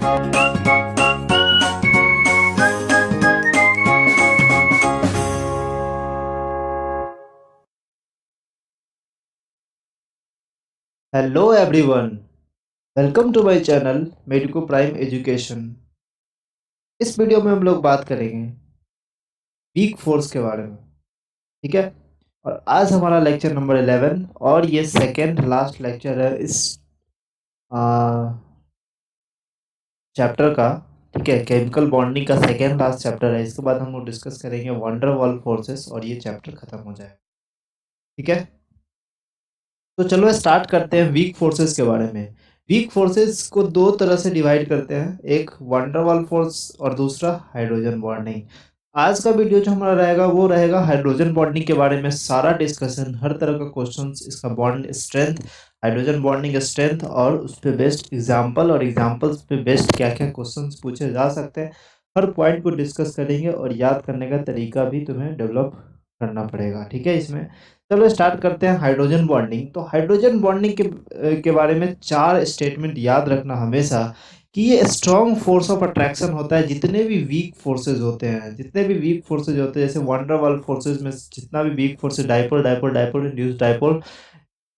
Hello everyone, welcome to my channel medico prime education. इस video में हम लोग बात करेंगे वीक फोर्स के बारे में। ठीक है। और आज हमारा लेक्चर नंबर 11 और ये सेकेंड लास्ट लेक्चर है इस चैप्टर का। ठीक है, केमिकल बॉन्डिंग का सेकेंड लास्ट चैप्टर है। इसके बाद हम लोग डिस्कस करेंगे वंडर वॉल फोर्सेस और ये चैप्टर खत्म हो जाएगा। ठीक है, तो चलो स्टार्ट करते हैं वीक फोर्सेस के बारे में। वीक फोर्सेस को दो तरह से डिवाइड करते हैं, एक वंडरवॉल फोर्स और दूसरा हाइड्रोजन बॉन्डिंग। आज का वीडियो जो हमारा रहेगा वो रहेगा हाइड्रोजन बॉन्डिंग के बारे में। सारा डिस्कशन, हर तरह का क्वेश्चंस, इसका bond strength, hydrogen bonding strength और उस पे बेस्ड एग्जांपल और एग्जांपल्स पे बेस्ड क्या क्या क्वेश्चंस पूछे जा सकते हैं, हर पॉइंट को डिस्कस करेंगे और याद करने का तरीका भी तुम्हें डेवलप करना पड़ेगा। ठीक है, इसमें चलो स्टार्ट करते हैं हाइड्रोजन बॉन्डिंग। तो हाइड्रोजन बॉन्डिंग के बारे में चार स्टेटमेंट याद रखना हमेशा कि ये स्ट्रॉन्ग फोर्स ऑफ अट्रैक्शन होता है। जितने भी वीक फोर्सेज होते हैं, जितने भी वीक फोर्सेज होते हैं, जैसे वंडर वाल फोर्सेज में जितना भी week forces, dipole dipole dipole induce dipole.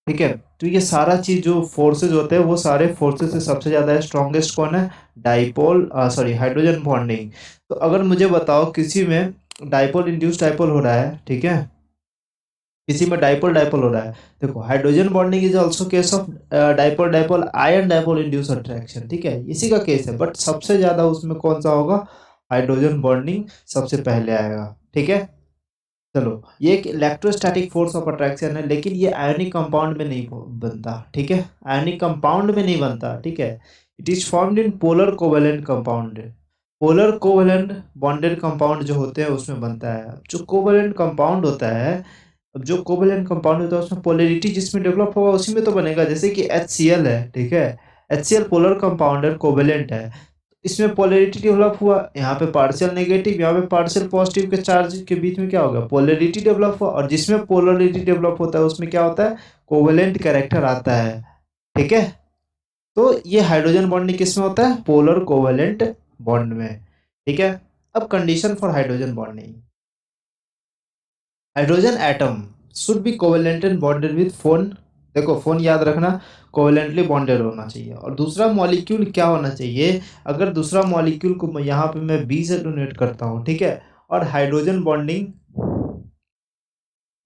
ठीक है, तो ये सारा चीज जो फोर्सेज होते हैं वो सारे फोर्सेज से सबसे ज्यादा स्ट्रॉन्गेस्ट कौन है? Dipole, sorry, hydrogen bonding. तो अगर मुझे बताओ किसी में डाइपोल इंड्यूस डाइपोल हो रहा है, ठीक है, किसी में डाइपोल डाइपोल हो रहा है, देखो hydrogen bonding is also case of dipole dipole ion dipole induce attraction. ठीक है, इसी का केस है, बट सबसे ज्यादा उसमें कौन सा होगा? हाइड्रोजन बॉन्डिंग सबसे पहले आएगा। ठीक है, चलो, ये एक इलेक्ट्रोस्टैटिक फोर्स ऑफ अट्रैक्शन है, लेकिन ये आयनिक कंपाउंड में नहीं बनता। ठीक है, आयनिक कंपाउंड में नहीं बनता। ठीक है, it is formed in polar covalent compound. Polar covalent bonded compound जो होते हैं उसमें बनता है। अब जो कोवेलेंट कंपाउंड होता है, अब जो कोवेलेंट कंपाउंड होता है उसमें पोलैरिटी जिसमें डेवलप होगा उसी में तो बनेगा। जैसे कि HCl है, ठीक है, HCl पोलर कंपाउंड है, कोवेलेंट है, इसमें पोलैरिटी डेवलप हुआ, यहाँ पे पार्शियल नेगेटिव, यहाँ पे पार्शियल पॉजिटिव के चार्ज के बीच में क्या होगा? पोलैरिटी डेवलप हुआ, और जिसमें पोलैरिटी डेवलप होता है उसमें क्या होता है? कोवेलेंट कैरेक्टर आता है। ठीक है, तो ये हाइड्रोजन बॉन्डिंग किसमें होता है? पोलर कोवेलेंट बॉन्ड में। ठीक है, अब condition for hydrogen bonding, hydrogen atom should be covalent bonded with phone. देखो, फोन याद रखना, कोवेलेंटली बॉन्डेड होना चाहिए। और दूसरा मॉलिक्यूल क्या होना चाहिए? अगर दूसरा मॉलिक्यूल को यहाँ पे मैं बी से डोनेट करता हूँ, ठीक है, और हाइड्रोजन बॉन्डिंग,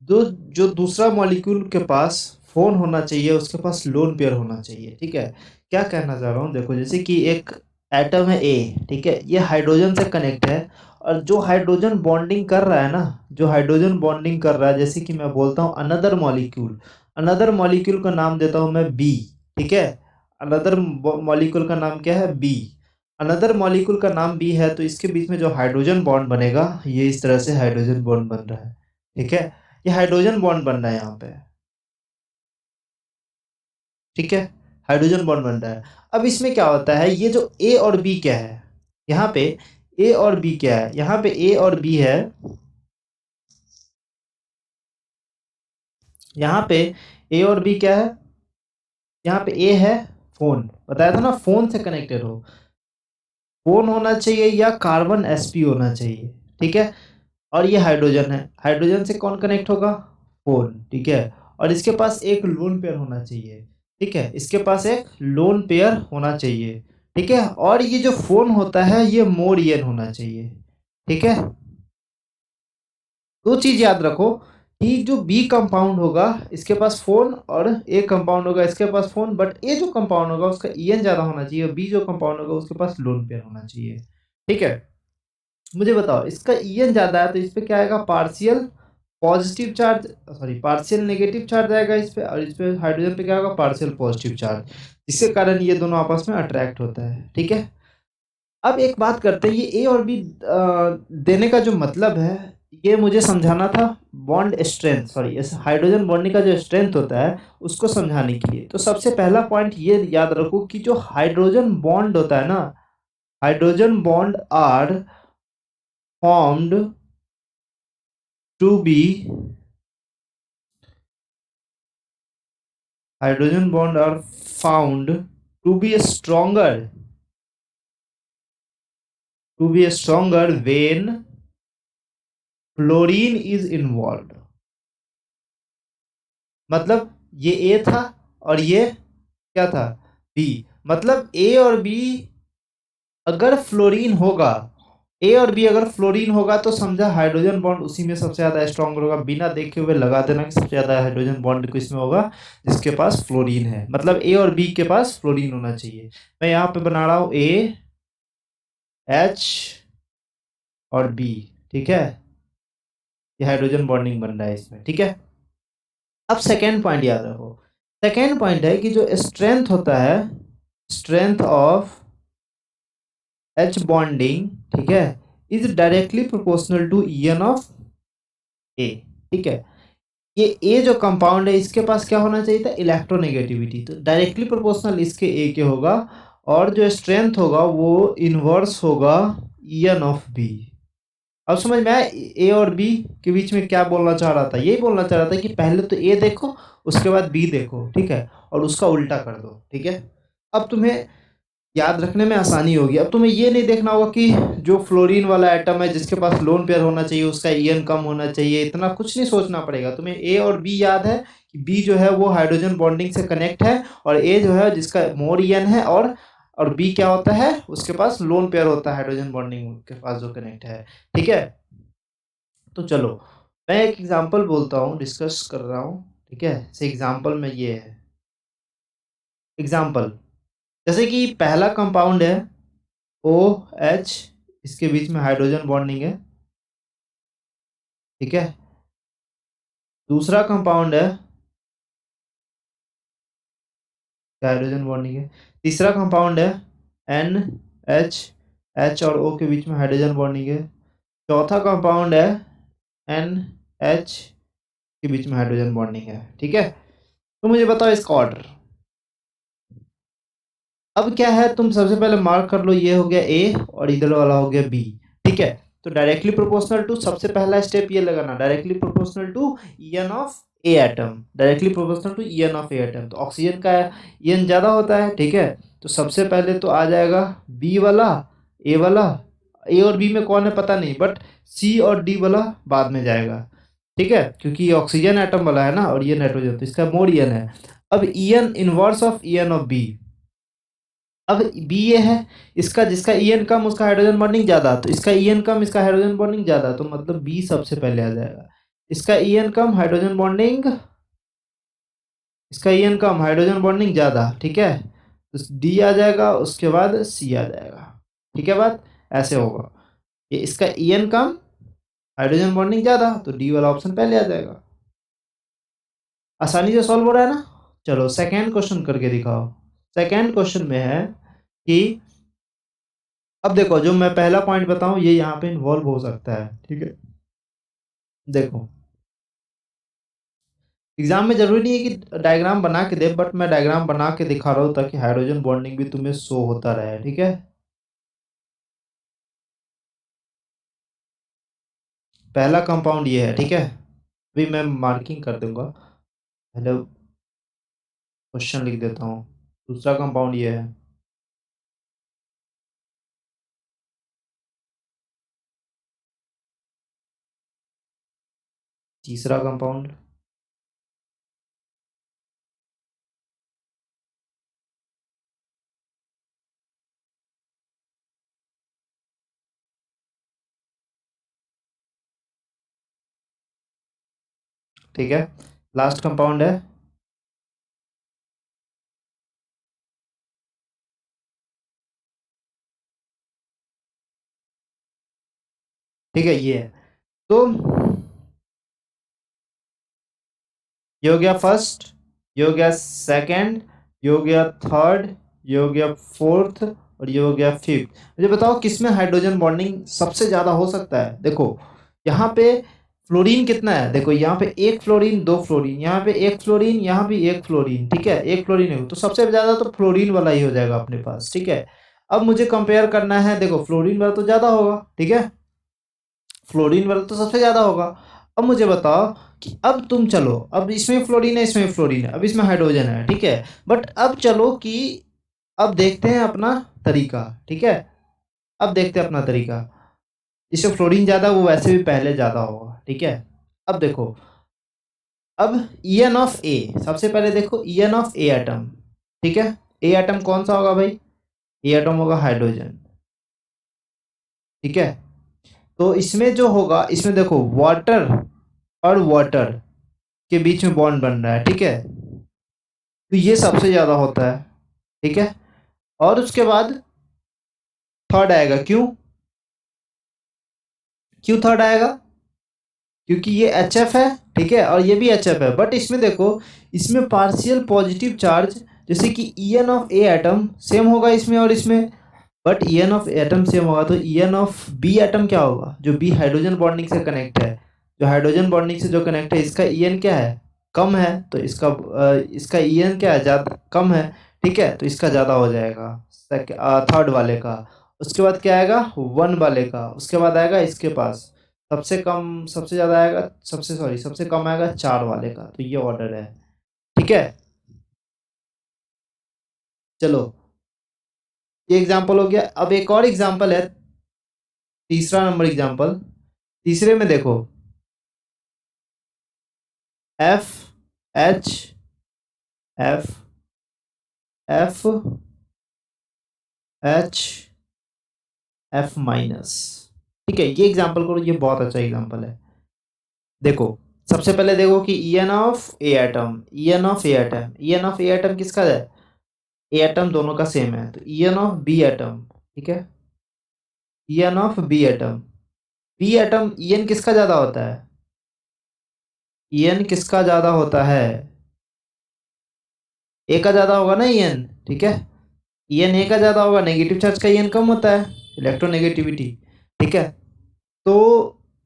जो जो दूसरा मॉलिक्यूल के पास फोन होना चाहिए उसके पास लोन पेयर होना चाहिए। ठीक है, क्या कहना चाह रहा हूँ, देखो जैसे कि एक एटम है ए, ठीक है, ये हाइड्रोजन से कनेक्ट है, और जो हाइड्रोजन बॉन्डिंग कर रहा है ना, जो हाइड्रोजन बॉन्डिंग कर रहा है, जैसे कि मैं बोलता हूँ अनदर मॉलिक्यूल, अनदर मॉलिक्यूल का नाम देता हूँ मैं बी। ठीक है, अनदर मॉलिक्यूल का नाम क्या है? बी। अनदर मॉलिक्यूल का नाम बी है, तो इसके बीच में जो हाइड्रोजन बॉन्ड बनेगा, ये इस तरह से हाइड्रोजन बॉन्ड बन रहा है। ठीक है, ये हाइड्रोजन बॉन्ड बन रहा है यहाँ पे। ठीक है, हाइड्रोजन बॉन्ड बन रहा है। अब इसमें क्या होता है, ये जो ए और बी क्या है, यहाँ पे ए और बी क्या है? यहाँ पे ए और बी है, यहाँ पे ए और बी क्या है? यहाँ पे ए है फोन, बताया था ना, फोन से कनेक्टेड हो, फोन होना चाहिए या कार्बन sp होना चाहिए। ठीक है, और ये हाइड्रोजन है, हाइड्रोजन से कौन कनेक्ट होगा? फोन। ठीक है, और इसके पास एक लोन पेयर होना चाहिए। ठीक है, इसके पास एक लोन पेयर होना चाहिए। ठीक है, और ये जो फोन होता है ये मोर ईयन होना चाहिए। ठीक है, दो चीज याद रखो कि जो बी कंपाउंड होगा इसके पास फोन, और ए कंपाउंड होगा इसके पास फोन, बट ए जो कंपाउंड होगा उसका ईएन ज्यादा होना चाहिए, और बी जो कंपाउंड होगा उसके पास लोन पेयर होना चाहिए। ठीक है, मुझे बताओ, इसका ईएन ज्यादा है तो इस पे क्या आएगा? Partial positive charge, sorry partial negative charge आएगा इस पे, और इस पे हाइड्रोजन पे क्या होगा? पार्शियल पॉजिटिव चार्ज, जिसके कारण ये दोनों आपस में अट्रैक्ट होता है। ठीक है, अब एक बात करते हैं, ये ए और बी देने का जो मतलब है, ये मुझे समझाना था bond strength, sorry hydrogen bonding का जो स्ट्रेंथ होता है उसको समझाने के लिए। तो सबसे पहला पॉइंट ये याद रखो कि जो हाइड्रोजन बॉन्ड होता है ना, hydrogen bond are formed to be, hydrogen bond are found to be stronger to be stronger when fluorine is involve. मतलब ये ए था और ये क्या था, बी। मतलब ए और बी अगर फ्लोरीन होगा, ए और बी अगर फ्लोरीन होगा तो समझा हाइड्रोजन बॉन्ड उसी में सबसे ज्यादा स्ट्रांग होगा। बिना देखे हुए लगा देना कि सबसे ज्यादा हाइड्रोजन बॉन्ड किसमें होगा, जिसके पास फ्लोरीन है। मतलब ए और बी के पास फ्लोरीन होना चाहिए। मैं यहाँ पे बना रहा हूँ ए एच और बी, ठीक है, ये हाइड्रोजन बॉन्डिंग बन रहा है इसमें, ठीक है। अब सेकेंड पॉइंट याद रखो, सेकेंड पॉइंट है कि जो स्ट्रेंथ होता है, स्ट्रेंथ ऑफ एच बॉन्डिंग, ठीक है, is directly proportional to EN of A, ठीक है। ये ए जो कंपाउंड है इसके पास क्या होना चाहिए था, इलेक्ट्रोनेगेटिविटी, तो डायरेक्टली प्रोपोर्शनल इसके ए के होगा। और जो स्ट्रेंथ होगा वो इनवर्स होगा ईएन ऑफ बी। अब समझ में आया ए और बी के बीच में क्या बोलना चाह रहा था, यही बोलना चाह रहा था कि पहले तो ए देखो उसके बाद बी देखो, ठीक है, और उसका उल्टा कर दो, ठीक है। अब तुम्हें याद रखने में आसानी होगी। अब तुम्हें ये नहीं देखना होगा कि जो फ्लोरीन वाला एटम है जिसके पास लोन पेयर होना चाहिए उसका ईएन कम होना चाहिए, इतना कुछ नहीं सोचना पड़ेगा। तुम्हें ए और बी याद है कि बी जो है वो हाइड्रोजन बॉन्डिंग से कनेक्ट है और ए जो है जिसका मोर ईएन है, और बी क्या होता है, उसके पास लोन पेयर होता है हाइड्रोजन बॉन्डिंग के पास जो कनेक्ट है, ठीक है। तो चलो मैं एक एग्जांपल बोलता हूँ, डिस्कस कर रहा हूँ, ठीक है। से एग्जांपल में ये है, एग्जांपल जैसे कि पहला कंपाउंड है ओ एच, इसके बीच में हाइड्रोजन बॉन्डिंग है, ठीक है। दूसरा कंपाउंड है, हाइड्रोजन बॉन्डिंग है। तीसरा कंपाउंड है एन एच, एच और ओ के बीच में हाइड्रोजन बॉन्डिंग है। चौथा कंपाउंड है एन एच के बीच में हाइड्रोजन बॉन्डिंग है, ठीक है। तो मुझे बताओ इसका ऑर्डर। अब क्या है, तुम सबसे पहले मार्क कर लो, ये हो गया ए और इधर वाला हो गया बी, ठीक है। तो डायरेक्टली प्रोपोर्शनल टू, सबसे पहला स्टेप ये लगाना, directly proportional to EN of A atom, directly proportional to EN of A atom. तो ऑक्सीजन का ईएन ज्यादा होता है, ठीक है। तो सबसे पहले तो आ जाएगा बी वाला, ए वाला, ए और बी में कौन है पता नहीं, बट सी और डी वाला बाद में जाएगा, ठीक है, क्योंकि ये ऑक्सीजन एटम वाला है ना और ये नाइट्रोजन, तो इसका मोर ईएन है। अब EN inverse of EN of B, अब बी ये है, इसका जिसका ईएन कम उसका हाइड्रोजन बॉन्डिंग ज्यादा, तो इसका ईएन कम इसका हाइड्रोजन बॉन्डिंग ज्यादा, तो मतलब बी सबसे पहले आ जाएगा। इसका ईएन कम हाइड्रोजन बॉन्डिंग, इसका ईएन कम हाइड्रोजन बॉन्डिंग ज्यादा, ठीक है, तो डी आ जाएगा, उसके बाद सी आ जाएगा, ठीक है। बात ऐसे होगा, ये इसका ईएन कम हाइड्रोजन बॉन्डिंग ज्यादा, तो डी वाला ऑप्शन पहले आ जाएगा। आसानी से सॉल्व हो रहा है ना। चलो सेकेंड क्वेश्चन करके दिखाओ। सेकेंड क्वेश्चन में है कि अब देखो जो मैं पहला पॉइंट बताऊं ये यहाँ पे इन्वॉल्व हो सकता है, ठीक है। देखो एग्जाम में जरूरी नहीं है कि डायग्राम बना के दे, बट मैं डायग्राम बना के दिखा रहा हूँ ताकि हाइड्रोजन बॉन्डिंग भी तुम्हें शो होता रहे, ठीक है। पहला कंपाउंड ये है, ठीक है, अभी मैं मार्किंग कर दूंगा, पहले क्वेश्चन लिख देता हूँ। दूसरा कंपाउंड ये है, तीसरा कंपाउंड, ठीक है, लास्ट कंपाउंड है, ठीक है, ये है। तो ये हो गया फर्स्ट, ये हो गया सेकंड, ये हो गया थर्ड, ये हो गया फोर्थ और ये हो गया फिफ्थ। मुझे बताओ किसमें हाइड्रोजन बॉन्डिंग सबसे ज्यादा हो सकता है। देखो यहाँ पे फ्लोरीन कितना है, देखो यहाँ पे एक फ्लोरीन, दो फ्लोरीन, यहाँ पे एक फ्लोरीन, यहाँ भी एक फ्लोरीन, ठीक है, एक फ्लोरीन है, तो सबसे ज्यादा तो फ्लोरीन वाला ही हो जाएगा अपने पास, ठीक है। अब मुझे कंपेयर करना है, देखो फ्लोरीन वाला तो ज्यादा होगा, ठीक है, फ्लोरीन वाला तो सबसे ज्यादा होगा। अब मुझे बताओ कि अब तुम चलो, अब इसमें फ्लोरीन है, इसमें फ्लोरीन है, अब इसमें हाइड्रोजन है, ठीक है, बट अब चलो कि अब देखते हैं अपना तरीका, ठीक है। अब देखते हैं अपना तरीका। जिससे फ्लोरीन ज़्यादा वो वैसे भी पहले ज़्यादा होगा, ठीक है। अब देखो, अब EN ऑफ ए, सबसे पहले देखो EN ऑफ ए एटम, ठीक है। ए एटम कौन सा होगा भाई? ए एटम होगा हाइड्रोजन, ठीक है। तो इसमें जो होगा, इसमें देखो वाटर और वाटर के बीच में बॉन्ड बन रहा है, ठीक है। तो ये सबसे ज़्यादा होता है, ठीक है। और उसके बाद थर्ड आएगा, क्यों? क्यों थर्ड आएगा? क्योंकि ये HF है, ठीक है, और ये भी HF है। बट इसमें देखो, इसमें पार्शियल पॉजिटिव चार्ज, जैसे कि EN of A atom same होगा इसमें और इसमें। But EN of atom same होगा तो EN ऑफ बी एटम क्या होगा? जो बी हाइड्रोजन बॉन्डिंग से कनेक्ट है, जो हाइड्रोजन बॉन्डिंग से जो कनेक्ट है, इसका EN क्या है? कम है। तो इसका EN क्या है? ज़्यादा, कम है, ठीक है। तो इसका ज़्यादा हो जाएगा थर्ड वाले का। उसके बाद क्या आएगा? वन वाले का। उसके बाद आएगा इसके पास सबसे कम, सबसे ज़्यादा आएगा, सबसे कम आएगा चार वाले का। तो ये ऑर्डर है, ठीक है। चलो, ये एग्जाम्पल हो गया। अब एक और एग्जाम्पल है, तीसरा नंबर एग्जाम्पल। तीसरे में देखो, F H F F H F minus, ठीक है। ये एग्जाम्पल करो, ये बहुत अच्छा एग्जाम्पल है। देखो, सबसे पहले देखो कि EN of A atom, EN of A atom, EN of A atom किसका है? ए एटम दोनों का सेम है। तो EN ऑफ बी एटम, ठीक है। EN of B atom, B atom EN किसका ज्यादा होता है? EN किसका ज्यादा होता है? ए का ज्यादा होगा ना EN, ठीक है। EN ए का ज्यादा होगा, नेगेटिव चार्ज का EN कम होता है, इलेक्ट्रोनेगेटिविटी, ठीक है। तो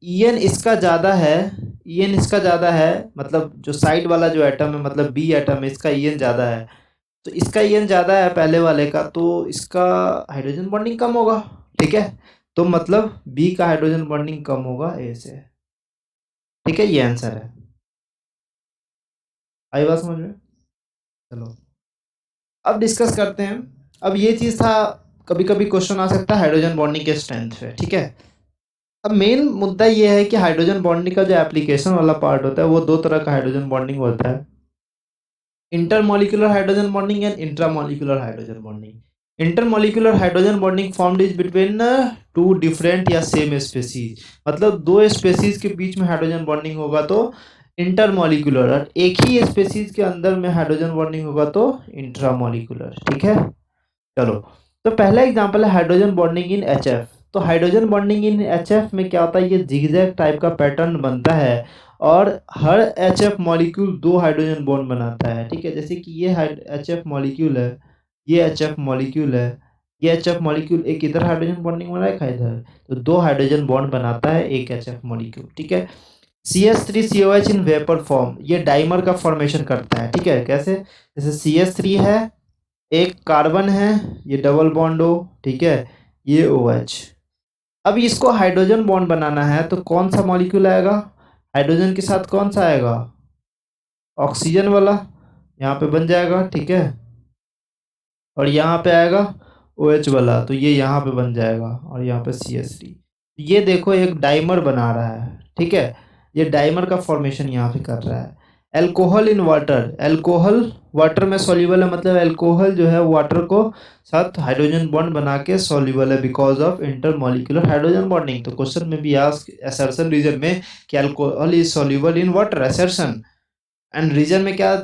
EN इसका ज़्यादा है, EN इसका ज़्यादा है, मतलब जो साइड वाला जो एटम है, मतलब बी एटम है, इसका EN ज़्यादा है। तो इसका EN ज़्यादा है पहले वाले का, तो इसका हाइड्रोजन बॉन्डिंग कम होगा, ठीक है। तो मतलब बी का हाइड्रोजन बॉन्डिंग कम होगा ए से, ठीक है। ये आंसर है। आई बात समझ में? चलो, अब डिस्कस करते हैं। अब ये चीज़ था, कभी कभी क्वेश्चन आ सकता है हाइड्रोजन बॉन्डिंग के स्ट्रेंथ पे, ठीक है। अब मेन मुद्दा ये है कि हाइड्रोजन बॉन्डिंग का जो एप्लीकेशन वाला पार्ट होता है, वो दो तरह का हाइड्रोजन बॉन्डिंग होता है, intermolecular hydrogen bonding and intramolecular hydrogen bonding. Intermolecular hydrogen bonding formed is between two different या सेम स्पेसीज, मतलब दो स्पेसीज के बीच में हाइड्रोजन बॉन्डिंग होगा तो इंटरमॉलिक्यूलर, और एक ही स्पेसीज के अंदर में हाइड्रोजन बॉन्डिंग होगा तो इंट्रामॉलिक्यूलर, ठीक है। चलो, तो पहला एग्जांपल है हाइड्रोजन बॉन्डिंग इन HF। तो हाइड्रोजन बॉन्डिंग इन HF में क्या होता है? ये जिगजैग टाइप का पैटर्न बनता है और हर HF मॉलिक्यूल दो हाइड्रोजन बॉन्ड बनाता है, ठीक है। जैसे कि ये HF मॉलिक्यूल है, ये HF मॉलिक्यूल है, ये HF मॉलिक्यूल एक इधर हाइड्रोजन बॉन्डिंग बना है इधर, तो दो हाइड्रोजन बॉन्ड बनाता है एक HF मॉलिक्यूल, ठीक है। CH3COH इन वेपर फॉर्म, ये डाइमर का फॉर्मेशन करता है, ठीक है। कैसे? जैसे CH3 है, एक कार्बन है, ये डबल बॉन्ड हो, ठीक है, ये OH। अब इसको हाइड्रोजन बॉन्ड बनाना है तो कौन सा मॉलिक्यूल आएगा? हाइड्रोजन के साथ कौन सा आएगा? ऑक्सीजन वाला, यहाँ पे बन जाएगा, ठीक है। और यहाँ पे आएगा OH वाला, तो ये यहाँ पे बन जाएगा, और यहाँ पे CH3। ये देखो एक डाइमर बना रहा है, ठीक है। ये डाइमर का फॉर्मेशन यहाँ पे कर रहा है। Alcohol in water, alcohol water में सॉल्युबल है, मतलब एल्कोहल जो है वाटर को साथ हाइड्रोजन बॉन्ड बना के सॉल्युबल है because of intermolecular hydrogen bonding. तो क्वेश्चन में भी आस्क असर्शन रीजन में कि alcohol is soluble in water, assertion. And reason में क्या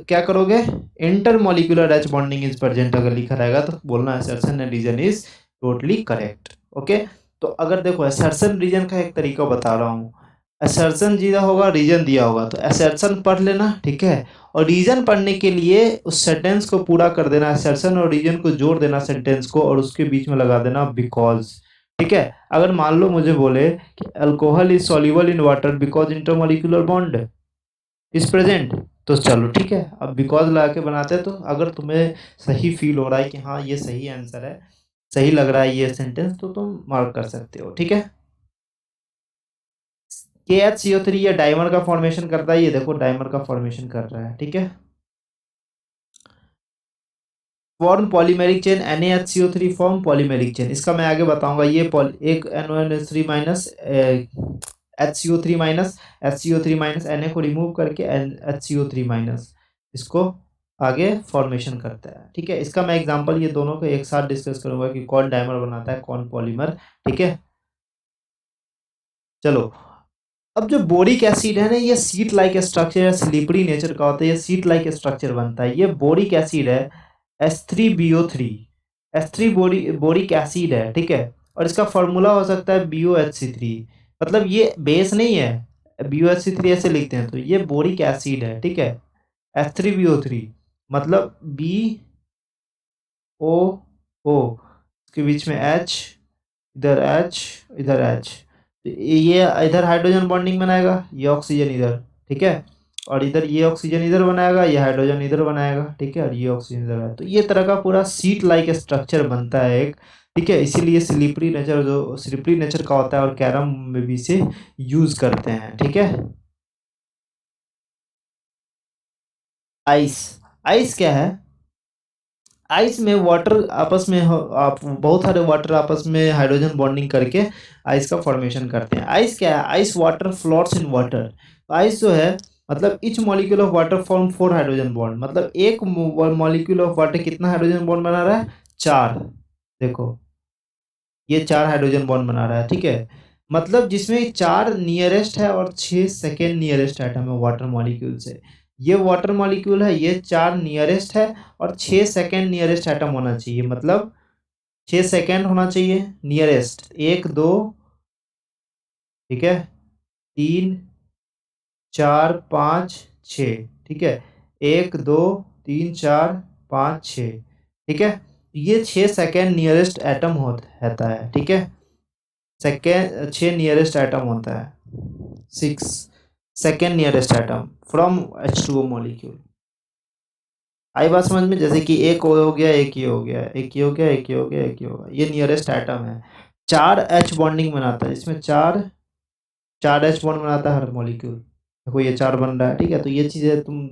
क्या करोगे? Intermolecular H bonding is present अगर लिखा रहेगा तो बोलना assertion and reason is totally correct, okay. तो अगर देखो असर्शन रीजन का एक तरीका बता रहा हूँ, असर्शन दिया होगा, रीजन दिया होगा, तो असर्शन पढ़ लेना, ठीक है। और रीजन पढ़ने के लिए उस सेंटेंस को पूरा कर देना, असर्शन और रीजन को जोड़ देना सेंटेंस को, और उसके बीच में लगा देना बिकॉज, ठीक है। अगर मान लो मुझे बोले कि alcohol is soluble in water because intermolecular bond is present, तो चलो ठीक है, अब बिकॉज लगा के बनाते हैं। तो अगर तुम्हें सही फील हो रहा है कि हाँ ये सही आंसर है, सही लग रहा है ये सेंटेंस, तो तुम मार्क कर सकते हो, ठीक है। KHCO3 ये डाइमर का फॉर्मेशन करता है, ये देखो डाइमर का फॉर्मेशन कर रहा है, ठीक है। Form polymeric chain NaHCO3 form polymeric chain, इसका मैं आगे बताऊंगा। ये एक NO3 minus HCO3 minus HCO3 minus Na को रिमूव करके HCO3 माइनस इसको आगे फॉर्मेशन करता है। ठीक है, इसका मैं एग्जांपल ये दोनों को एक साथ डिस्कस करूंगा कि कौन डायमर बनाता है कौन पॉलीमर। ठीक है, चलो। अब जो बोरिक एसिड है ना, ये सीट लाइक स्ट्रक्चर है, स्लिपरी नेचर का होता है, ये सीट लाइक स्ट्रक्चर बनता है। ये बोरिक एसिड है H3BO3, H3 बोरिक एसिड है। ठीक है, और इसका फॉर्मूला हो सकता है BOHC3, मतलब ये बेस नहीं है, BOHC3 ऐसे लिखते हैं, तो ये बोरिक एसिड है। ठीक है, H3BO3 मतलब BOO के बीच में H, इधर H, इधर H, तो ये इधर हाइड्रोजन बॉन्डिंग बनाएगा, ये ऑक्सीजन इधर। ठीक है, और इधर ये ऑक्सीजन इधर बनाएगा, ये हाइड्रोजन इधर बनाएगा। ठीक है, और ये ऑक्सीजन इधर है, तो ये तरह का पूरा सीट लाइक स्ट्रक्चर बनता है एक। ठीक है, इसीलिए स्लिपरी नेचर, जो स्लिपरी नेचर का होता है, और कैरम में भी इसे यूज करते हैं। ठीक है, आइस, आइस क्या है? आइस में वाटर आपस में आप बहुत सारे वाटर आपस में हाइड्रोजन बॉन्डिंग करके आइस का फॉर्मेशन करते हैं। आइस क्या है? Ice water floats in water. Ice जो है, मतलब etch molecule of water form 4 hydrogen bond, मतलब एक मॉलिक्यूल ऑफ वाटर कितना हाइड्रोजन बॉन्ड बना रहा है? 4। देखो, ये 4 हाइड्रोजन बॉन्ड बना रहा है। ठीक है, मतलब जिसमें 4 नियरेस्ट है और 6 सेकेंड नियरेस्ट एटम है वाटर मॉलिक्यूल से। ये वाटर मॉलिक्यूल है, ये 4 नियरेस्ट है और 6 सेकेंड नियरेस्ट एटम होना चाहिए, मतलब 6 सेकेंड होना चाहिए नियरेस्ट, 1 2, ठीक है, 3 4 5 6। ठीक है, 1 2 3 4 5 6। ठीक है, ये 6 सेकेंड नियरेस्ट एटम होता है। ठीक है, सेकेंड 6 नियरेस्ट एटम होता है, 6 second nearest atom from H2O molecule. आई बात समझ में? जैसे कि एक हो गया, एक ये हो गया, एक ये हो गया, एक ये हो गया, एक ये हो गया, ये नियरेस्ट एटम है। 4 H बॉन्डिंग बनाता है, इसमें 4 H बॉन्ड बनाता है हर मॉलिक्यूल। देखो ये 4 बन रहा है। ठीक है, तो ये चीज़ें तुम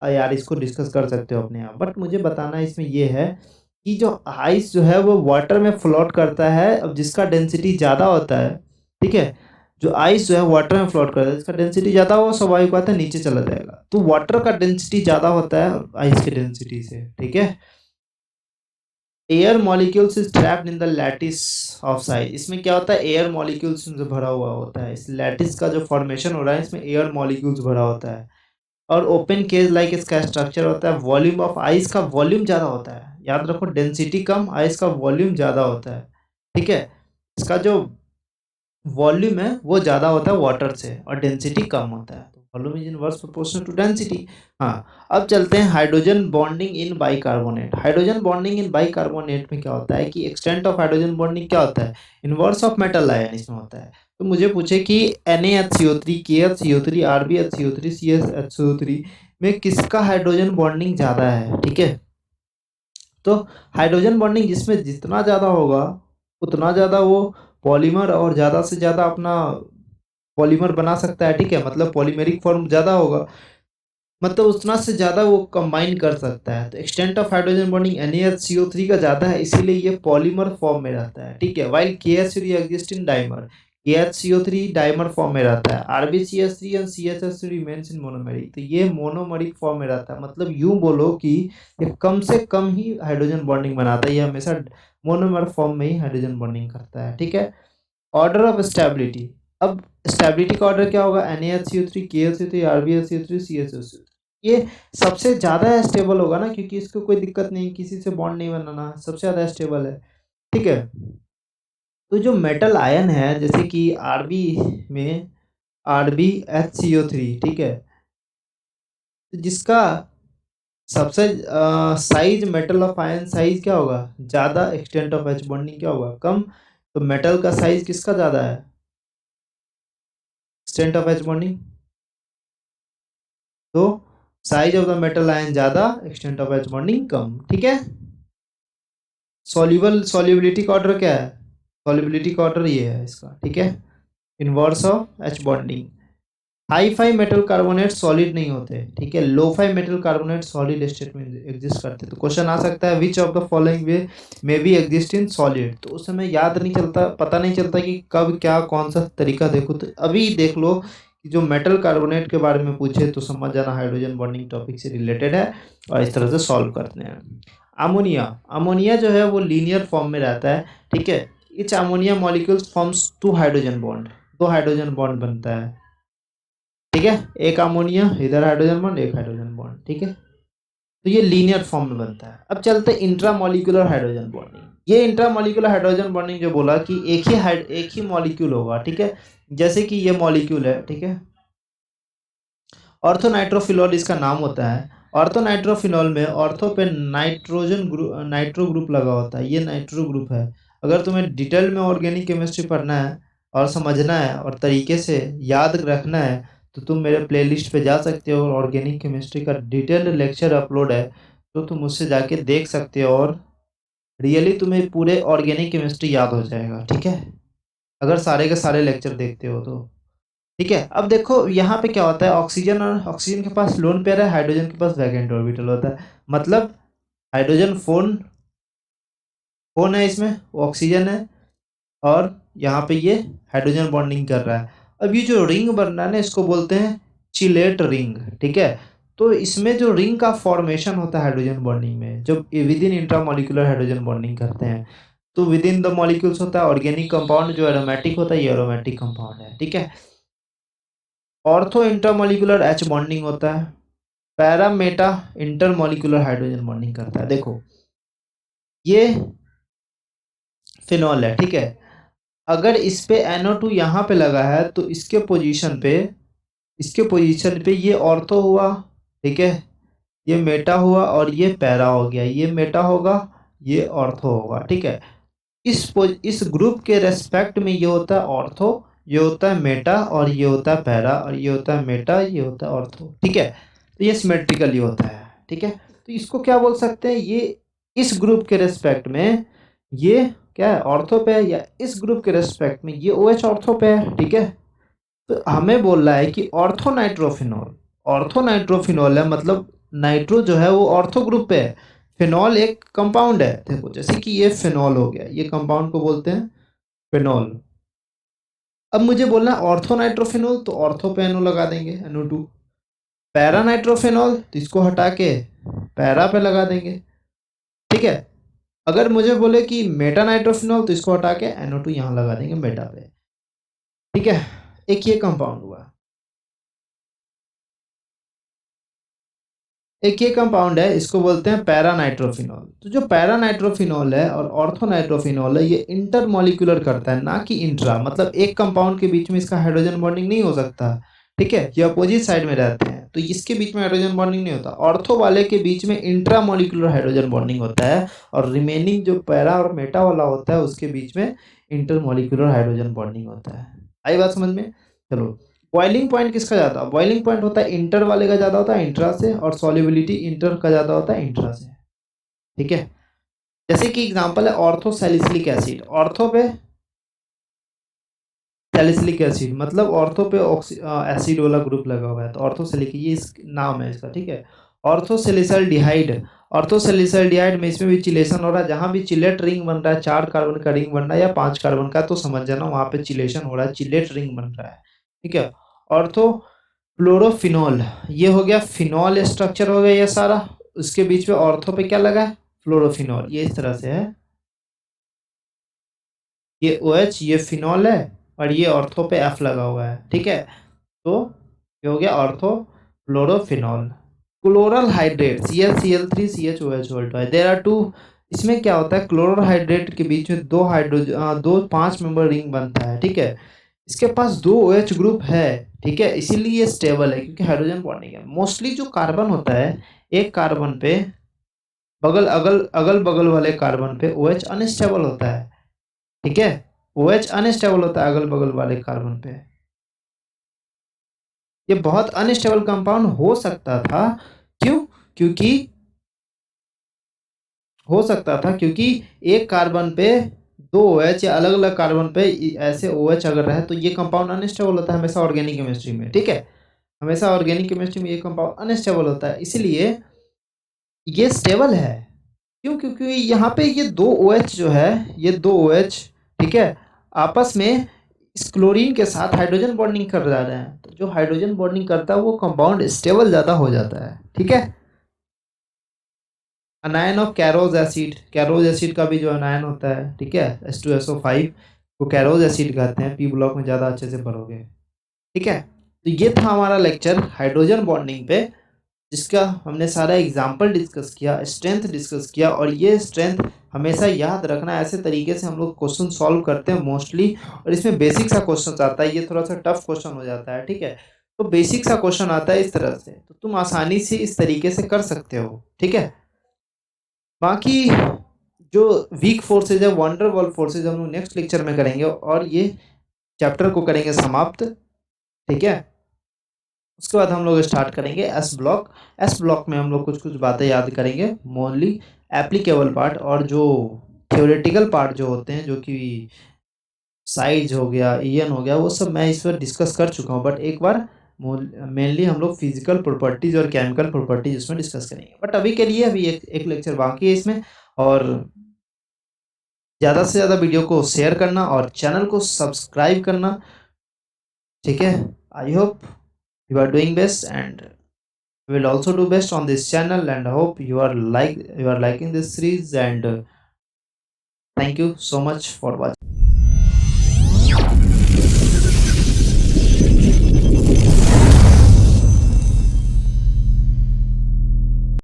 यार इसको डिस्कस कर सकते हो अपने आप, बट मुझे बताना इसमें ये है कि जो आइस जो है वो वाटर में फ्लोट करता है, अब जिसका डेंसिटी ज़्यादा होता है। ठीक है, जो आइस जो है वाटर में फ्लोट करता है, जिसका डेंसिटी ज़्यादा हो, स्वाभाविक बात है नीचे चला जाएगा। तो वाटर का डेंसिटी ज़्यादा होता है आइस के डेंसिटी से। ठीक है, air molecules is trapped in the lattice of size. इसमें क्या होता है? एयर मॉलिक्यूल्स से भरा हुआ होता है। इस लैटिस का जो फॉर्मेशन हो रहा है, इसमें एयर मॉलिक्यूल्स भरा होता है। और ओपन केज लाइक इसका स्ट्रक्चर होता है। वॉल्यूम ऑफ आइस का वॉल्यूम ज़्यादा होता है, याद रखो, डेंसिटी कम, आइस का वॉल्यूम ज़्यादा होता है। ठीक है, इसका जो वॉल्यूम है वो ज़्यादा होता है वाटर से, और डेंसिटी कम होता है, तो volume is inverse proportional to density. हाँ, अब चलते हैं hydrogen bonding in bicarbonate. Hydrogen bonding in bicarbonate में क्या होता है कि एक्सटेंट ऑफ हाइड्रोजन बॉन्डिंग क्या होता है? इनवर्स ऑफ मेटल आयन इसमें होता है। तो मुझे पूछे कि NaHCO3, KHCO3, RbHCO3, CSHCO3 में किसका हाइड्रोजन बॉन्डिंग ज़्यादा है? ठीक है, तो हाइड्रोजन बॉन्डिंग जिसमें जितना ज़्यादा होगा उतना ज़्यादा वो पॉलीमर, और ज़्यादा से ज़्यादा अपना पॉलीमर बना सकता है। ठीक है, मतलब पॉलीमेरिक फॉर्म ज़्यादा होगा, मतलब उतना से ज़्यादा वो कंबाइन कर सकता है। तो extent of hydrogen bonding NaHCO3 का ज़्यादा है, इसीलिए ये पॉलीमर फॉर्म में रहता है। ठीक है, while KH3 exist in dimer, KHCO3 dimer form में रहता है। RbCH3 and CHH3 remains in monomeric, तो ये मोनोमेरिक फॉर्म में रहता है। मतलब यूं बोलो कि ये कम से कम ही हाइड्रोजन बॉन्डिंग बनाता है, ये हमेशा मोनोमर फॉर्म में ही हाइड्रोजन बॉन्डिंग करता है। ठीक है, ऑर्डर ऑफ स्टेबिलिटी। अब स्टेबिलिटी का ऑर्डर क्या होगा? NaHCO3, KHCO3, RbHCO3, CHO3। ये सबसे ज़्यादा स्टेबल होगा ना, क्योंकि इसको कोई दिक्कत नहीं, किसी से बॉन्ड नहीं बनाना, सबसे ज़्यादा स्टेबल है। ठीक है, तो जो मेटल आयन है, जैसे कि Rb में RbHCO3, ठीक है, तो जिसका सबसे size, metal of ion size क्या होगा? ज़्यादा। एक्सटेंट ऑफ H बॉन्डिंग क्या होगा? कम। तो मेटल का साइज किसका ज़्यादा है? Extent of H bonding. तो size of the metal ion ज़्यादा, एक्सटेंट ऑफ H बॉन्डिंग कम। ठीक है, सॉल्युबिलिटी का ऑर्डर क्या है? सॉल्युबिलिटी का ऑर्डर ये है इसका। ठीक है, inverse of H bonding. Hi fi metal carbonate solid नहीं होते, ठीक है? Lo fi metal carbonate solid state में एग्जिस्ट करते हैं। तो क्वेश्चन आ सकता है which of the following way may be exist in solid. तो उस समय याद नहीं चलता, पता नहीं चलता कि कब क्या कौन सा तरीका देखो। तो अभी देख लो कि जो मेटल कार्बोनेट के बारे में पूछे तो समझ जाना हाइड्रोजन बॉन्डिंग टॉपिक से रिलेटेड है और इस तरह से सॉल्व करते हैं। अमोनिया, अमोनिया जो है वो लीनियर फॉर्म में रहता है, ठीक है? Etch ammonia molecules forms 2 hydrogen bond, 2 hydrogen bond बनता है, ठीक है? एक अमोनिया, इधर हाइड्रोजन बॉन्ड, एक हाइड्रोजन बॉन्ड, ठीक है? तो ये लीनियर फॉर्म में बनता है। अब चलते हैं इंट्रामॉलिक्यूलर हाइड्रोजन बॉन्डिंग। ये इंट्रामॉलिक्यूलर हाइड्रोजन बॉन्डिंग जो बोला कि एक ही मॉलिक्यूल होगा, ठीक है? जैसे कि ये मॉलिक्यूल है, ठीक है? ऑर्थोनाइट्रोफिनॉल इसका नाम होता है। ऑर्थोनाइट्रोफिनॉल में ऑर्थो पे नाइट्रो ग्रुप लगा होता है, ये नाइट्रो ग्रुप है। अगर तुम्हें डिटेल में ऑर्गेनिक केमिस्ट्री पढ़ना है और समझना है और तरीके से याद रखना है तो तुम मेरे प्लेलिस्ट पे जा सकते हो, और ऑर्गेनिक केमिस्ट्री का डिटेल्ड लेक्चर अपलोड है, तो तुम उससे जाके देख सकते हो और रियली तुम्हें पूरे ऑर्गेनिक केमिस्ट्री याद हो जाएगा, ठीक है? अगर सारे के सारे लेक्चर देखते हो तो। ठीक है, अब देखो यहाँ पे क्या होता है, ऑक्सीजन और ऑक्सीजन के पास लोन पेयर है, हाइड्रोजन के पास वैकेंट ऑर्बिटल होता है। मतलब हाइड्रोजन फोन फोन है, इसमें वो ऑक्सीजन है और यहाँ पे ये हाइड्रोजन बॉन्डिंग कर रहा है। अब ये जो रिंग बन रहा है ना, इसको बोलते हैं चिलेट रिंग, ठीक है? तो इसमें जो रिंग का फॉर्मेशन होता है हाइड्रोजन बॉन्डिंग में, जब with in intramolecular hydrogen bonding करते हैं तो विद इन द मॉलिक्यूल्स होता है ऑर्गेनिक कंपाउंड, जो एरोमेटिक होता है ये एरोमेटिक कंपाउंड है, ठीक है? ऑर्थो इंटरमॉलिक्यूलर एच बॉन्डिंग होता है। Para Meta intermolecular hydrogen bonding करता है। देखो ये फिनॉल है, ठीक है? अगर इस पे NO2 यहाँ पे लगा है तो इसके पोजीशन पे ये ऑर्थो हुआ, ठीक है? ये मेटा हुआ और ये पैरा हो गया, ये मेटा होगा, ये ऑर्थो होगा, ठीक है? इस ग्रुप के रेस्पेक्ट में ये होता है ऑर्थो, ये होता है मेटा और ये होता है पैरा, और ये होता है मेटा, ये होता है ऑर्थो, ठीक है? तो ये सिमेट्रिकली होता है, ठीक है? तो इसको क्या बोल सकते हैं, ये इस ग्रुप के रेस्पेक्ट में ये क्या है, ऑर्थो पे है, या इस ग्रुप के रेस्पेक्ट में ये OH ऑर्थो पे है, ठीक है? तो हमें बोल रहा है कि ऑर्थोनाइट्रोफिनॉल है, मतलब नाइट्रो जो है वो ऑर्थो ग्रुप पे है, फिनॉल एक कंपाउंड है। देखो जैसे कि ये फिनॉल हो गया, ये कंपाउंड को बोलते हैं फिनॉल। अब मुझे बोलना है ऑर्थोनाइट्रोफिनॉल, तो ऑर्थो पे NO लगा देंगे, NO2। पैरानाइट्रोफिनॉल तो इसको हटा के पैरा पे लगा देंगे, ठीक है? अगर मुझे बोले कि मेटानाइट्रोफिनॉल तो इसको हटा के NO2 यहाँ लगा देंगे मेटा पे, ठीक है? एक ये कंपाउंड हुआ। एक ये कंपाउंड है, इसको बोलते हैं पैरानाइट्रोफिनॉल। तो जो पैरानाइट्रोफिनॉल है और ऑर्थोनाइट्रोफिनॉल है, ये इंटरमॉलिक्यूलर करता है, ना कि इंट्रा। मतलब एक कंपाउंड के बीच में इसका हाइड्रोजन बॉन्डिंग नहीं हो सकता, ठीक है? ये अपोजिट साइड में रहते हैं तो इसके बीच में हाइड्रोजन बॉन्डिंग नहीं होता। ऑर्थो वाले के बीच में इंट्रामॉलिक्यूलर हाइड्रोजन बॉन्डिंग होता है, और रिमेनिंग जो पैरा और मेटा वाला होता है उसके बीच में इंटरमॉलिक्यूलर हाइड्रोजन बॉन्डिंग होता है। आई बात समझ में? चलो, बॉइलिंग पॉइंट किसका ज़्यादा, बॉइलिंग पॉइंट होता है इंटर वाले का ज़्यादा होता है इंट्रा से, और सॉल्युबिलिटी इंटर का ज़्यादा होता है इंट्रा से, ठीक है? जैसे कि एग्जांपल है ऑर्थो सैलिसिलिक एसिड। ऑर्थो पे सैलिसिलिक एसिड मतलब ऑर्थो पे एसिड वाला ग्रुप लगा हुआ है, तो ऑर्थोसैलिक ये इस नाम है इसका, ठीक है? ऑर्थोसैलिसल्डिहाइड, ऑर्थोसैलिसल्डिहाइड में इसमें भी चिलेशन हो रहा है। जहाँ भी चिलेट रिंग बन रहा है, 4 कार्बन का रिंग बन रहा है या 5 कार्बन का, तो समझ जाना वहाँ पे चिलेशन हो रहा है, चिलेट रिंग बन रहा है, ठीक है? ऑर्थो फ्लोरोफिनॉल, ये हो गया फिनॉल स्ट्रक्चर हो गया ये सारा। उसके बीच में ऑर्थो पे क्या लगा है, फ्लोरोफिनॉल, ये इस तरह से है। ये OH ये फिनॉल है और ये ऑर्थो पे F लगा हुआ है, ठीक है? तो ये हो गया ortho fluorophenol. Chloral hydrate ClCl3 CHOH वोल्ट है, देयर आर टू। इसमें क्या होता है, क्लोरल हाइड्रेट के बीच में दो हाइड्रोजन, दो 5 मेंबर रिंग बनता है, ठीक है? इसके पास 2 OH ग्रुप है, ठीक है? इसीलिए ये स्टेबल है क्योंकि हाइड्रोजन बॉन्डिंग है। मोस्टली जो कार्बन होता है, एक कार्बन पे अगल बगल वाले कार्बन पे OH अनस्टेबल होता है, ठीक है? OH अनस्टेबल होता है अगल बगल वाले कार्बन पे। ये बहुत अनस्टेबल कंपाउंड हो सकता था, क्यों? क्योंकि हो सकता था क्योंकि एक कार्बन पे 2 OH या अलग अलग कार्बन पे ऐसे OH अगर रहे तो ये कंपाउंड अनस्टेबल होता है हमेशा ऑर्गेनिक केमिस्ट्री में, ठीक है? हमेशा ऑर्गेनिक केमिस्ट्री में ये कंपाउंड अनस्टेबल होता है, इसीलिए ये स्टेबल है। क्यों? क्योंकि यहाँ पे ये 2 OH जो है, ये 2 OH, ठीक है, आपस में इस क्लोरीन के साथ हाइड्रोजन बॉन्डिंग कर जा रहे हैं। तो जो हाइड्रोजन बॉन्डिंग करता है वो कंपाउंड स्टेबल ज़्यादा हो जाता है, ठीक है। अनायन ऑफ कैरोज एसिड का भी जो अनायन होता है, ठीक है, H2SO5 को कैरोज एसिड कहते हैं। पी ब्लॉक में ज़्यादा अच्छे से पढ़ोगे, ठीक है। तो ये था हमारा लेक्चर हाइड्रोजन बॉन्डिंग पे, जिसका हमने सारा एग्जाम्पल डिस्कस किया, स्ट्रेंथ डिस्कस किया। और ये स्ट्रेंथ हमेशा याद रखना, ऐसे तरीके से हम लोग क्वेश्चन सॉल्व करते हैं मोस्टली। और इसमें बेसिक सा क्वेश्चन आता है, ये थोड़ा सा टफ क्वेश्चन हो जाता है, ठीक है। तो बेसिक सा क्वेश्चन आता है इस तरह से, तो तुम आसानी से इस तरीके से कर सकते हो, ठीक है। बाकी जो वीक फोर्सेज है, वंडर वॉल फोर्सेज, हम लोग नेक्स्ट लेक्चर में करेंगे और ये चैप्टर को करेंगे समाप्त, ठीक है। उसके बाद हम लोग स्टार्ट करेंगे एस ब्लॉक। एस ब्लॉक में हम लोग कुछ कुछ बातें याद करेंगे, मोस्टली एप्लीकेबल पार्ट, और जो थ्योरेटिकल पार्ट जो होते हैं, जो कि साइज हो गया, ईएन हो गया, वो सब मैं इस पर डिस्कस कर चुका हूँ। बट एक बार मेनली हम लोग फिजिकल प्रॉपर्टीज और केमिकल प्रॉपर्टीज इसमें डिस्कस करेंगे। बट अभी के लिए अभी एक लेक्चर बाकी है इसमें। और ज़्यादा से ज़्यादा वीडियो को शेयर करना और चैनल को सब्सक्राइब करना, ठीक है। I hope you are doing best, and will also do best on this channel, and hope you are liking this series, and thank you so much for watching.